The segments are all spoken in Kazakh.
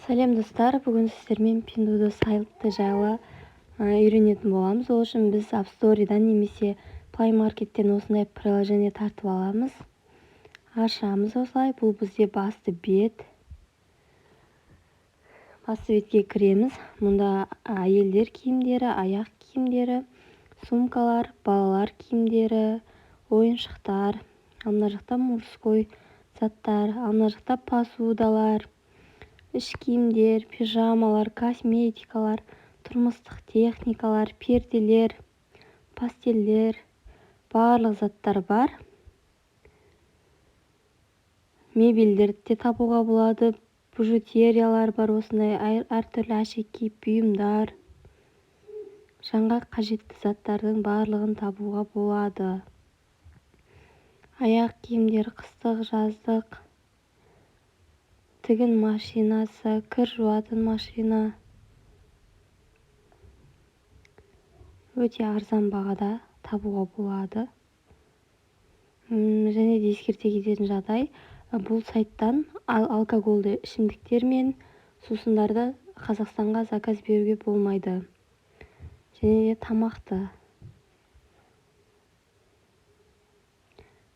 Сәлем достар, бүгін сіздермен Pinduoduo сайты жайлы үйренетін боламыз. Ол үшін біз App Store'дан немесе Play Market'тен осындай приложение тартып аламыз. Ашамыз осылай. Бұл бізде басты бет. Басты бетке кіреміз. Мұнда әйелдер киімдері, аяқ киімдері, сумкалар, балалар киімдері, ойыншықтар. Ал мына жақта мужской заттар, ал мына жақта посудалар, іш киімдер, пижамалар, косметикалар, тұрмыстық техникалар, перделер, пастеллер, барлық заттар бар. Мебельдерді де табуға болады. Бижутериялар бар, осындай әртүрлі әшекей бұйымдар. Жанға қажетті заттардың барлығын табуға болады. Аяқ киімдер, қыстық, жаздық, тігін машинасы, кір жуатын машина. Өте арзан бағада табуға болады. Және де ескерте кететін жағдай, бұл сайттан алкогольді ішімдіктер мен сусындарды Қазақстанға заказ беруге болмайды. Және де тамақты.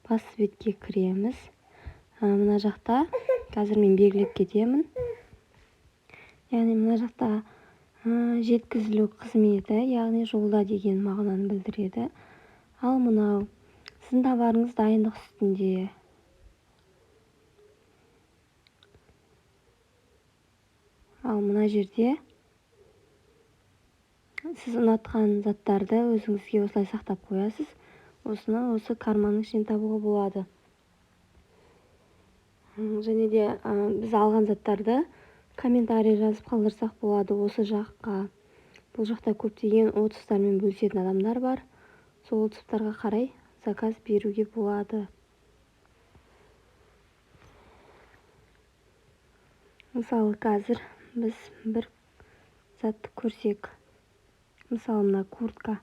Басты бетке кіреміз. Мына жақта қазір мен белгілеп кетемін. Яғни мына жақта жеткізілу қызметі, яғни жолда деген мағынаны білдіреді. Ал мынау сіздің товарыңыз дайындық үстінде. Ал мына жерде сіз ұнатқан заттарды өзіңізге осылай сақтап қоясыз. Осыны осы карманның ішінен табуға болады. Және де біз алған заттарды комментарий жазып қалдырсақ болады осы жаққа. Бұл жақта көптеген отзывтармен бөлісетін адамдар бар. Сол отзывтарға қарай заказ беруге болады. Мысалы қазір біз бір затты көрсек. Мысалы мына куртка.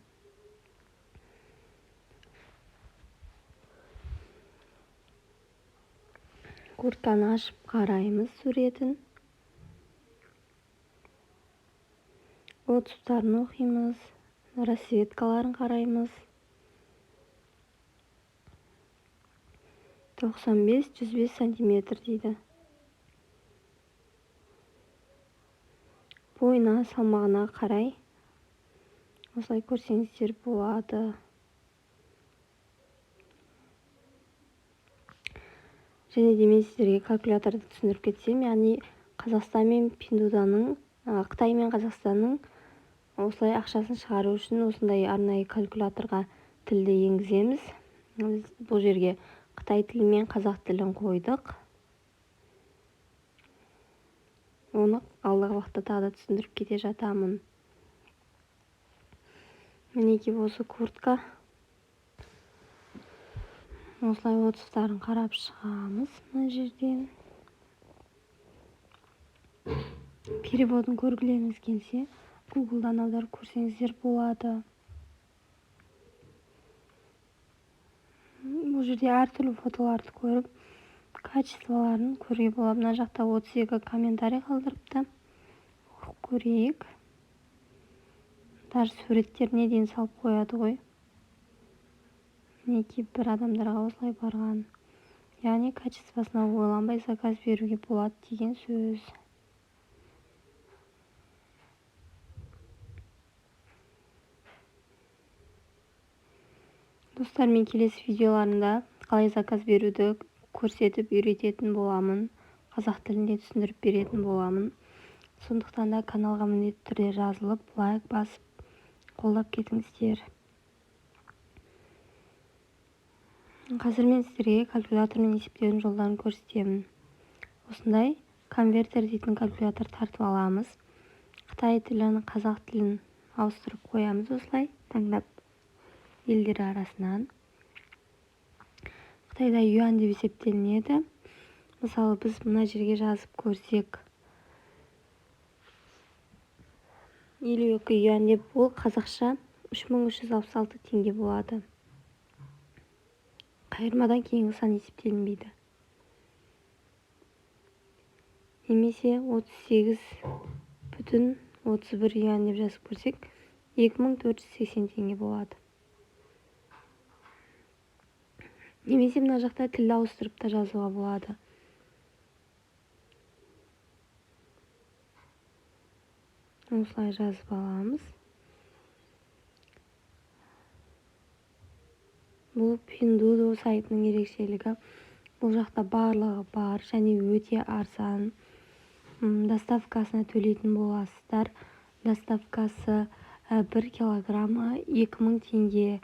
Куртканы ашып қараймыз суретін. Отзывтарын оқимыз. Расцветкаларын қараймыз. 95-105 сантиметр дейді. Бойына, салмағына қарай осылай көрсеңіздер болады. Және де мен сіздерге калькуляторды түсіндіріп кетсем, яғни Қазақстан мен Pinduoduoның, Қытай мен Қазақстанның осылай ақшасын шығару үшін осындай арнайы калькуляторға тілді енгіземіз. Бұл жерге Қытай тілі мен қазақ тілін қойдық. Оны алдағы уақытта тағы да түсіндіріп кете жатамын. Мінекей осы куртка. Осылай отзывтарын қарап шығамыз мына жерден. Переводын көргілеріңіз келсе, Google'дан аударып көрсеңіздер болады. Бұл жерде әртүрлі фотоларды көріп, качестволарын көруге болады. Мына жақта 32 комментарий қалдырыпты. Оқып көрейік. Даже суреттеріне дейін салып қояды ғой. Мінекей бір адамдарға осылай барған. Яғни качествосына ойланбай заказ беруге болады деген сөз. Достар, мен келесі видеоларында қалай заказ беруді көрсетіп үйрететін боламын. Қазақ тілінде түсіндіріп беретін боламын. Сондықтан да каналға міндетті түрде жазылып, лайк басып, қолдап кетіңіздер. Қазір мен сіздерге калькулятормен есептеудің жолдарын көрсетемін. Осындай конвертер дейтін калькулятор тартып аламыз. Қытай тілін, қазақ тілін ауыстырып қоямыз осылай, таңдап елдер арасынан. Қытайда юань деп есептелінеді. Мысалы, біз мына жерге жазып көрсек, 52 юань деп, ол қазақша 3366 теңге болады. Қайырмадан кейінгі сан есептелінбейді. немесе 38,31 юань деп жазып көрсек 2480 теңге болады. Немесе мына жақта тіл ауыстырып та жазуға болады. Осылай жазып аламыз. Бұл Pinduoduo сайтының ерекшелігі. Бұл жақта барлығы бар және өте арзан. Доставкасына төлейтін боласыздар. Доставкасы 1 килограммы 2000 теңге.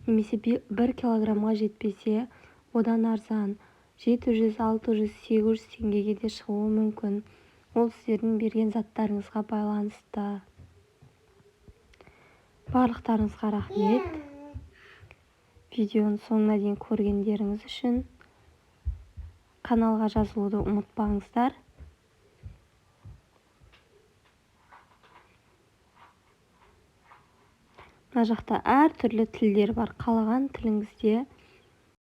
Немесе 1 килограммға жетпесе, одан арзан 700, 600, 800 теңгеге де шығуы мүмкін. Ол сіздердің берген заттарыңызға байланысты. Барлықтарыңызға рахмет. Видеоның соңына дейін көргендеріңіз үшін. Каналға жазылуды ұмытпаңыздар. Мына жақта әртүрлі тілдер бар. Қалаған тіліңізде